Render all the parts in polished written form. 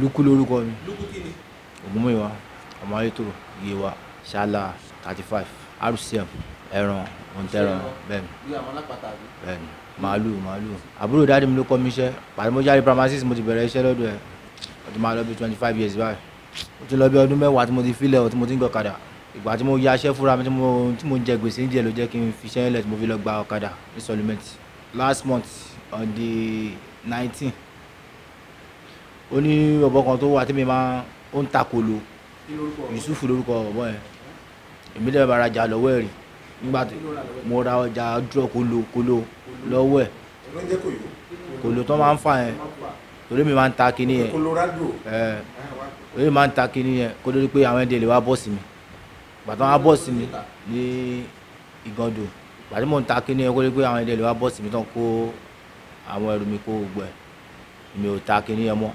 Luku lórúkọ mi. Luku kí ni? Ògúnmọ̀yíwá ọmọ ayétòrò Yewa ṣálá 35 RCM ẹran òǹtẹ̀ràn bẹ́ẹ̀ni. Bí àwọn alápàtà àbí? Bẹ́ẹ̀ni màálù. Àbúrò dáàdì mi ló kọ́ mi iṣẹ́ pàdé mo jáde primary 6 mo ti bẹ̀rẹ̀ iṣẹ́ lọ́dọ̀ ẹ̀ ó ti máa lọ bí 25 years báyìí ó ti lọ bí ọdún mẹ́wàá tí mo ti filẹ̀ tí mo ti ń gbọ́ ọ̀kadà ìgbà tí mo ya iṣẹ́ fúnra mi tí mo jẹ gbèsè díẹ̀ ló jẹ́ kí n fi iṣẹ́ lẹ̀ tí mo fi lọ gba ọ̀kadà installment last month on the 19 ó ní ọ̀bọ kan tó wà tí mi máa ń ta kolo Yusuf lórúkọ ọ̀bọ yẹn èmi dẹ̀ bá rajà lọ́wọ́ ẹ̀ rí nígbà tí mo ra ọjà dúró kolo lọ́wọ́ ẹ̀ kolo tó máa ń fà yẹn torí mi máa ń ta kinní yẹn torí mi máa ń ta kinní yẹn kó lórí pé àwọn ẹ̀dẹ̀ lè wá bọ́ọ̀sì mi gbàtà wọn bọ́ọ̀sì mi ní Ìgàndò gbàtà mo ń ta kinní yẹn kó lórí pé àwọn ẹ̀dẹ̀ lè wá bọ́ọ̀sì mi tán kó àwọn ẹrù mi kó gbogbo ẹ̀ mi ò ta kinní yẹn mọ́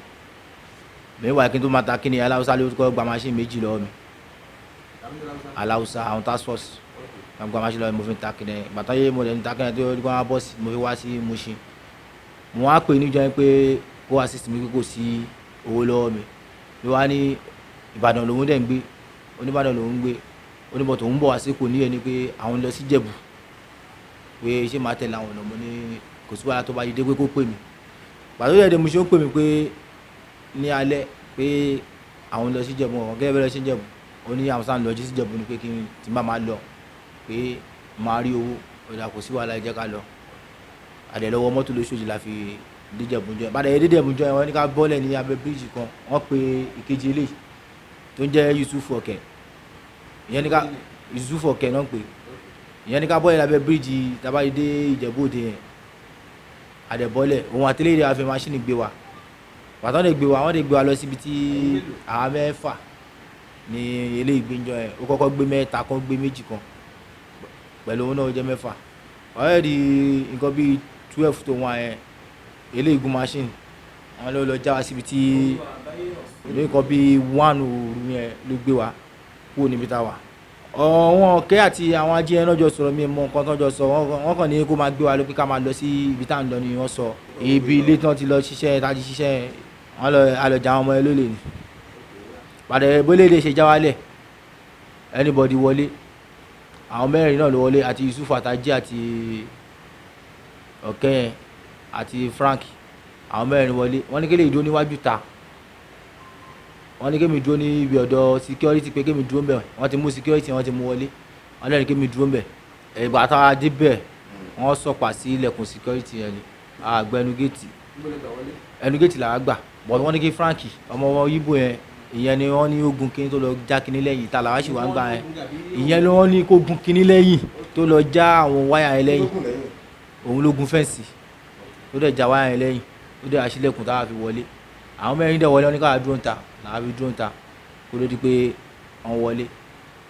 mi wà kí n tó máa ta kinní yẹn aláwùsá ló kọ́ gba machine méjì lọ́wọ́ mi aláwùsá àwọn task force wọn gba machine lọ́wọ́ mi mo fi ń ta kinní yẹn gbàtà yé mo lè ń ta kinní yẹn tó yẹ kó wọn bọ́ọ̀sì mo fi wá sí Mushin mo wá pè níjọ́ yẹn pé kó assist mi kó sí owó lọ́wọ́ mi ló wá ní Ìbàdàn lòun dẹ̀ ń gbé oníbàdàn lòun ń gbé oníbọ̀ tó ń bọ̀ wá sí kò ní ẹni pé àwọn lọ sí Jẹ̀bú pé ṣé máa tẹ̀lé àwọn ọ̀nà mo ní kò sí wàhálà tó bá yí dé pé kó pè mí pàtó yẹ̀ dé mo ṣe ń pè mí pé ní alẹ́ pé àwọn lọ sí Jẹ̀bú ọ̀hún gẹ́gẹ́ bẹ́ẹ̀ sí Jẹ̀bú ó ní àwọn sáà ń lọ jí sí Jẹ̀bú ni pé kí n ti máa lọ pé máa rí owó ọ̀dà kò sí wàhálà ẹ jẹ́ ká lọ àdẹ̀lọ́wọ́ mọ́tò lóṣooṣì la fi díjẹ̀bùjọ́ bàdà yẹn díjẹ̀bùjọ́ yẹn wọ́n ní ká bọ́lẹ̀ ní abẹ́ bíríìjì kan wọ́n pe ìkejì eléyìí tó ń jẹ́ Yusuf Ọ̀kẹ́ ìyẹn ní ká Yusuf Ọ̀kẹ́ náà ń pè ìyẹn ní ká bọ́lẹ̀ lábẹ́ bíríìjì tábàdí dé Ìjẹ̀bú Òde yẹn àdẹ̀bọ́lẹ̀ òun àtẹlẹ́ ìdè àfi máṣíìnì gbé wa pàtó lè gbé wa wọ́n lè gbé wa lọ síbi tí àwa mẹ́fà ní eléyìí gbéńjọ yẹn ó kọ́kọ́ gbé mẹ́ta kan gbé méjì kan pẹ̀lú òun náà ó jẹ́ mẹ́fà ọ̀rẹ́ di nǹkan bíi 12 tó wọn yẹn eléyìí gun machine wọn ló lọ já wa síbi tí ní nǹkan bíi 1 òru yẹn ló gbé wa kúrò níbi tá a wà ọ̀wọ́n Ọ̀kẹ́ àti àwọn ajíyẹn náà jọ sọ̀rọ̀ mi mọ nǹkan tó jọ sọ wọ́n kàn ní kó máa gbé wa lọ pé ká máa lọ sí ibi tá à ń lọ ni wọ́n sọ ibi ilé tí wọ́n ti lọ ṣiṣẹ́ tá a ti ṣiṣẹ́ wọn lọ àlọ́jà àwọn ọmọ ẹ lólè ni padà bólé ṣe já wálẹ̀ anybody wọlé àwọn mẹ́rin náà ló wọlé àti Yusuf àtàjẹ́ àti Ọ̀kẹ́ yẹn àti Frank àwọn mẹ́rin wọlé wọ́n ní kí lè dúró níwájú ta wọ́n ní kí mi dúró ní ibi ọ̀dọ̀ security pé kí mi dúró mbẹ̀ wọ́n ti mú security wọ́n ti mú wọlé wọ́n lẹ́rìí kí mi dúró mbẹ̀ ìgbà tá a dé bẹ̀ wọ́n sọ̀pà sí ilẹ̀kùn security yẹn ni àgbẹ̀ ẹnu géètì làá gbà bọ̀dọ̀ wọ́n ní kí Frank ọmọ Yíbò yẹn ìyẹn ni wọ́n ní ó gun kíní tó lọ já kíní lẹ́yìn tá làwọn sì wá ń gbà yẹn ìyẹn ni wọ́n ní kó gun kíní lẹ́yìn tó lọ já àwọn wáyà yẹn lẹ́yìn òun ló gun fẹ́ǹsì tó dẹ̀ já wáyà yẹn lẹ́yìn tó dẹ̀ àṣìlẹ̀kùn táwa fi wọlé àwọn mẹ́rin dẹ̀ wọlé wọn ní káwa dúró ń ta làwa fi dúró ń ta kó ló di pé wọ́n wọlé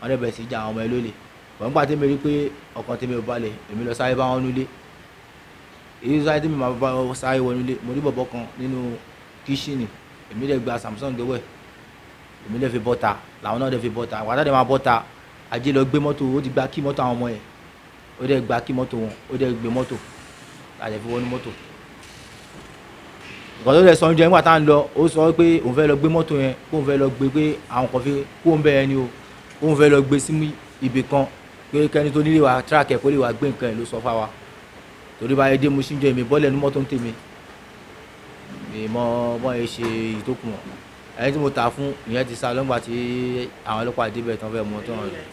wọ́n dẹ̀ bẹ̀rẹ̀ sí já àwọn ọmọ ẹ lólè wọ́n gbà tẹ́mi rí pé ọkàn tẹ́mi ò balẹ̀ èmi lọ sáré bá wọn nulẹ̀ èyí sáré tẹ́mi máa bá wọn sáré wọ nulẹ̀ mo rí bọ̀bọ̀ kan nínú kíṣìnì èmi dẹ̀ gba Samsung dẹ́wẹ̀ èmi dẹ̀ fi bọ́ta làwọn náà dẹ̀ fi bọ́ta àwọn àtàdé máa bọ́ta ajé lọ gbé mọ́tò ó ti gba kí mọ́tò àwọn ọmọ yẹn ó dẹ̀ gba kí mọ́tò wọn ó dẹ̀ gbé mọ́tò láti fi wọnú mọ́tò nǹkan tó dẹ̀ sọ oúnjẹ nígbà tá à ń lọ ó sọ pé òun fẹ́ lọ gbé mọ́tò yẹn kó òun fẹ́ lọ gbé pé àwọn kan fi kó òun bẹ́ẹ̀ ni o kó òun fẹ́ lọ gbé sí ibì kan pé kẹ́ni tó nílé wa tíráàkì ẹ̀ kó lè wá gbé nǹkan ẹ̀ ló sọ fáwa torí báyìí dé mo ṣíjọ èmi bọ́ọ̀lù ẹnu mọ́tò ń tèmi èèmọ̀ bọ́ọ̀ yẹn ṣe ìtókùn wọn ẹni tí mo ta fún ìyẹn ti sá lọ́gbà tí àwọn ọlọ́pàá débẹ̀ tán fẹ́ mọ́ tó hàn rẹ̀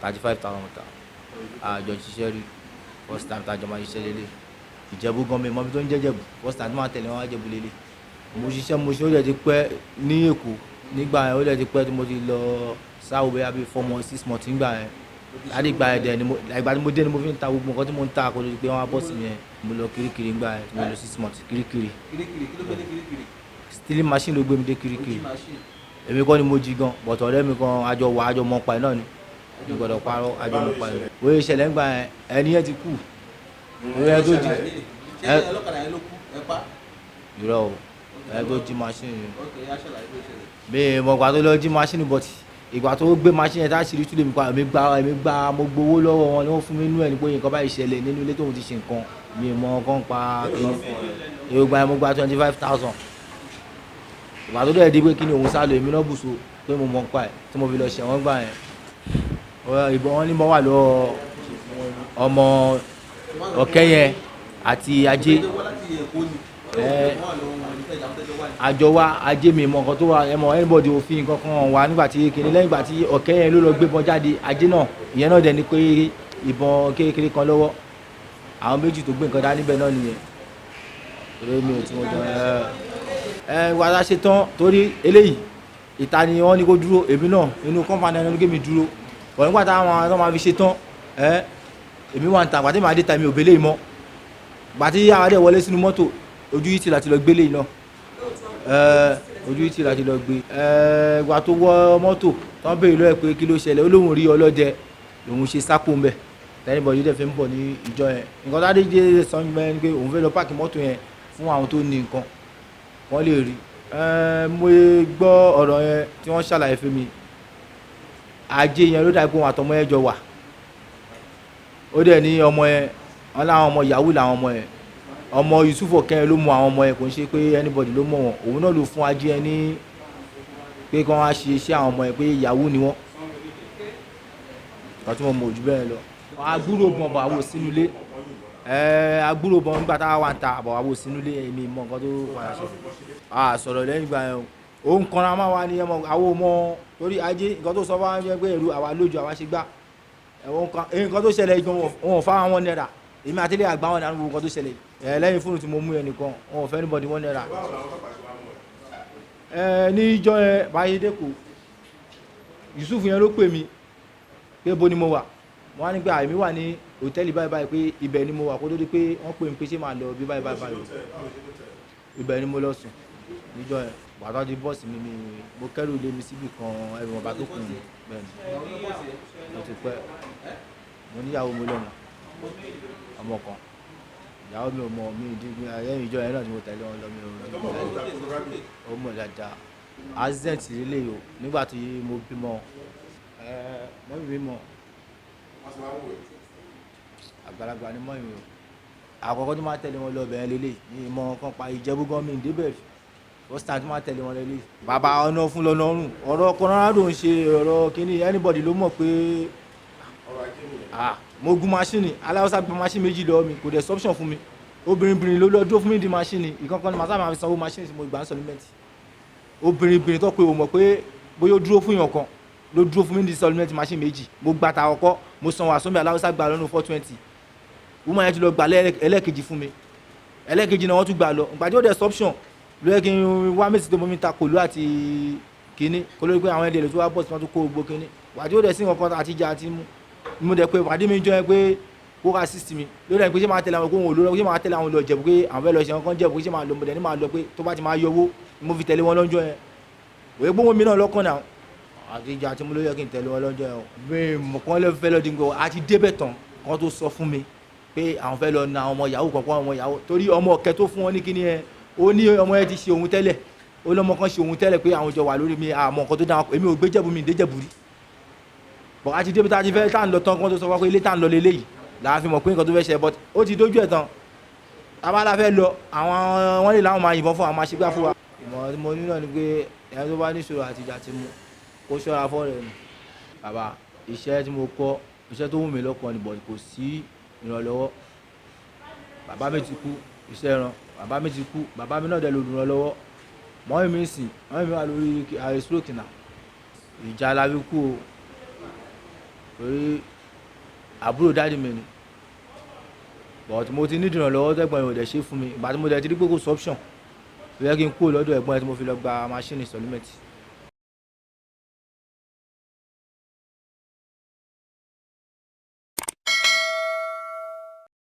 35,000 ta àjọ ṣiṣẹ́ rí first time tájọ máa ṣiṣẹ́ lélẹ̀ Ìjẹ̀bú gan mi mọ́bí tó ń jẹ́ Jẹ̀bú first time tó máa tẹ̀lé wọn wá Jẹ̀bú lélẹ̀ mo ṣiṣẹ́ mo ṣe ó dẹ̀ ti pẹ́ ní Èkó nígbà yẹn ó dẹ̀ ti pẹ́ tí mo ti lọ sáwọ́ bẹ́ẹ̀ bí 4 months 6 months nígbà yẹn láti ìgbà yẹn dẹ̀ ni ìgbà tí mo dé ni mo fi ń ta gbogbo nǹkan tí mo ń ta kó ló di pé wọ́n á bọ́ sí mi yẹn mo lọ kirikiri nígbà yẹn mo lọ 6 months kirikiri stealing machine ló gbé mi dé kirikiri èmi kọ́ ni mo jí gan bọ̀tọ̀ ọ̀rẹ́ mi kan àjọ wà àjọ mọ́ pa ẹ̀ náà ni mi gbọ́dọ̀ parọ́ àjọ mọ́ pa ẹ̀ wọ́n yẹ ìṣẹ̀lẹ̀ ńgbà yẹn ẹni yẹn ti kú ẹ̀ tó jí irọ́ o ẹ̀ tó jí machine mi mọ̀ gbà tó lọ jí machine bọ̀tì ìgbà tó gbé machine yẹn tá a ṣe rí túlẹ̀ mi pa èmi gba mo gbowó lọ́wọ́ wọn ni wọ́n fún mi nínú ẹ̀ ní pé nǹkan báyìí ṣẹlẹ̀ nínú ilé tóun ti ṣe nǹkan mi mọ̀ kàn pa kí èrò gba ẹ̀ mo gba 25,000 ìgbà tó dẹ̀ di pé kí ni òun sá lọ èmi náà bùsọ pé mo mọ̀ pa ẹ̀ tí mo fi lọ ṣẹ̀ wọ́n gbà yẹn ìbọn wọn ní mo wà lọ́wọ́ ọmọ ọ̀kẹ́ yẹn àti ajé àjọ wa ajé mi mọ nǹkan tó wà ẹmọ anybody òfin nǹkan kan wà nígbà tí kìnìún lẹ́yìn ìgbà tí ọ̀kẹ́ yẹn ló lọ gbébọn jáde ajé náà ìyẹn náà dẹ̀ ni pé ìbọn kékeré kan lọ́wọ́ àwọn méjì tó gbé nǹkan dá níbẹ̀ náà nìyẹn torí mi ò tí mo jọ wà á ṣe tán torí eléyìí ìta ni wọ́n ní kó dúró èmi náà inú kọ́ńpánì ẹni ló gé mi dúró wọ́n nígbà táwọn máa fi ṣe tán èmi wà ń ta àgbàtí màá dé ta mi ò bẹ́lẹ̀ mọ́ gbàtí àwọn adé wọlé sínú mọ́tò ojú yìí ti láti lọ gbélé iná ojú yìí ti láti lọ gbé ìgbà tó wọ mọ́tò tán béèrè lọ́wọ́ pé kí ló ṣẹlẹ̀ ó lóun rí ọlọ́dẹ lòun ṣe sápò ń bẹ̀ tẹ́nibọ̀ yìí dẹ̀ fi ń bọ̀ ní ìjọ yẹn nǹkan tá a dé jẹ́ sọ́yìn mẹ́rin ni pé òun fẹ́ lọ páàkì mọ́tò yẹn fún àwọn tó ní nǹkan wọ́n lè rí mo gbọ́ ọ̀rọ̀ yẹn tí wọ́n ṣàlàyé fún mi ajé yẹn ló dàbí pé òun àtọmọ yẹn jọ wà ó dẹ̀ ní ọmọ yẹn wọn láwọn ọmọ yahoo làwọn ọmọ yẹn ọmọ Yusuf ọkẹrin ló mọ àwọn ọmọ yẹn kò ń ṣe pé anybody ló mọ wọn òun náà ló fún ajé yẹn ní pé kí wọ́n á ṣe iṣẹ́ àwọn ọmọ yẹn pé yahoo ni wọ́n kàn tí wọ́n mọ ojú bẹ́ẹ̀ lọ. agbúrò bọ̀ bọ̀ àwò sínú ilé agbúrò bọ̀ nígbà táwa wà ń ta àbọ̀ àwò sínú ilé èmi mọ nǹkan tó padà ṣe sọ̀rọ̀ lẹ́yìn ìgbà yẹn òun kanra máa wà ní ẹmọ àwọn ọmọ torí ajé nǹkan tó sọ fún wa pé èrò àwa lójú àwa ṣe gbá nǹkan tó ṣẹlẹ̀ gan wọn ò fáwọn wọn náírà èmi àti ilé àgbà wọn ní àwọn nǹkan tó ṣẹlẹ̀ lẹ́yìn fóònù tí mo mú yẹn nìkan wọn ò fẹ́ anybody wọn náírà ní ìjọ yẹn báyé dẹ́kọ̀ Yusuf yẹn ló pè mí pé bo ni mo wà mo wá ní pé àmì wà ní hòtẹ́ẹ̀lì báyìí báyìí pé ibẹ̀ ni mo wà kó tó di pé wọ́n pè mí pé ṣé máa lọ bí báyìí báyìí ibẹ̀ ni mo lọ sùn níjọ yẹn bàtà di bọ́ọ̀sì mi ni mo kẹ́rù lé mi síbì kan ẹ̀rù ọba tó kù bẹ́ẹ̀ ni mo ti pẹ́ mo níyàwó mo lọ́mọ ọmọ kan ìyàwó mi ò mọ mi ìdígbì ẹ̀yìn ìjọ yẹn náà ni mo tẹ̀lé wọn lọ mi ò dígbì láyé ó mọ̀ dáadáa accident lélẹ̀ o nígbà tí mo bímọ mọ́ mi bímọ àgbàlagbà ni mọ́ mi o àkọ́kọ́ tó máa tẹ̀lé wọn lọ bẹ̀rẹ̀ lélẹ̀ ní ìmọ̀ kan pa Ìjẹ̀bú gan mi ìdébẹ̀ first time tó máa tẹ̀lé wọn lélẹ̀ bàbá ọ̀nà fún lọ́nà ọ̀run ọ̀rọ̀ Colorado ń ṣe ọ̀rọ̀ kínní anybody ló mọ̀ pé mo gun maṣíìnì aláwọ̀sá gba maṣíìnì méjì lọ́wọ́ mi kò dẹ̀ option fún mi obìnrin ló lọ dúró fún mi di maṣíìnì ìkankan ni màá sábà fi sanwó maṣíìnì tí mo gbà ń sọlímẹ́ǹtì obìnrin tó pé o mọ̀ pé bóyá ó dúró fún yàn kan ló dúró fún mi di sọlímẹ́ǹtì maṣíìnì méjì mo gba ta ọkọ mo sanwó àsọ́nbẹ̀ aláwọ̀sá gba lọ́nu 420 woman yẹn ti lọ gbà ẹlẹ́ẹ̀kejì fún mi ẹlẹ́ẹ̀kejì náà wọ́n tún gbà lọ ìgbà tí ó dẹ̀ option ló yẹ kí n wá mẹ́sì tó mọ́ mi ta kòló àti kínní kó lórí pé àwọn ẹ̀dẹ̀ tó wá bọ̀ tí wọ́n tún kó gbogbo kínní ìgbà tí ó dẹ̀ sí nǹkan Atijẹ-Atimu mo dẹ̀ pé pàdé mi jọ ẹ pé kó ká assist mi lórí ẹ̀ pé ṣé máa tẹ̀lé àwọn kóhùn olóró ṣé máa tẹ̀lé àwọn lọ Jẹ̀bú pé àwọn fẹ́ lọ ṣe nǹkan Jẹ̀bú ṣé máa lọ mọ̀dẹ̀ ní máa lọ pé tó bá ti máa yọ owó mo fi tẹ̀lé wọn lọ́jọ́ yẹn òye gbóhùn mi náà lọ́kàn náà Atijẹ-Atimu ló yẹ kí n tẹ̀lé wọn lọ́jọ́ yẹn bí mo kàn lè fẹ́ lọ dín gbọ́ àti débẹ̀ tán kan tó sọ fún mi pé àwọn fẹ́ lọ na ọmọ yahoo kankan ọmọ yahoo torí ọmọ ọ̀kẹ́ tó fún wọn ní kíní yẹn ó ní ọmọ yẹn ti ṣe òun tẹ́lẹ̀ ó lọ́mọ kan ṣe òun tẹ́lẹ̀ pé àwọn jọ wà lórí mi àmọ́ nǹkan tó dáa èmi ò gbé Jẹ̀bú mi dé Jẹ̀bú rí bọ̀ àti débi tá a ti fẹ́ tá à ń lọ tán kan tó sọ wá pé ilé tá à ń lọ lélẹ̀ yìí là á fi mọ̀ pé nǹkan tó fẹ́ ṣe but ó ti dójú ẹ̀ tán abala fẹ́ lọ àwọn wọn lè láwọn máa yìnbọn fún àwọn máa ṣe gbá fún wa. ìmọ̀ tí mo ní náà ni pé ẹni tó bá níṣòro Atijẹ-Atimu kó ṣọ́ra fọ́ rẹ̀ nù bàbá iṣẹ́ tí mo kọ́ iṣẹ́ tó wù mí lọ́kàn ni but kò sí ìrànlọ́wọ́ bàbá mi ti kú iṣẹ́ ẹran bàbá mi ti kú bàbá mi náà dẹ̀ lò ìrànlọ́wọ́ mọ́yìn mi sìn mọ́yìn mi wà lórí àìsírókì náà ìjà la fi kú o torí àbúrò dáàdì mi ni but mo ti ní ìrànlọ́wọ́ tẹ́gbọ̀n yóò dẹ̀ ṣe fún mi ìgbà tí mo dẹ̀ ti rí pé kò sọ option ló yẹ kí n kúrò lọ́dọ̀ ẹ̀gbọ́n ẹ̀ tí mo fi lọ gba maṣíìnì sọlímẹ́ǹtì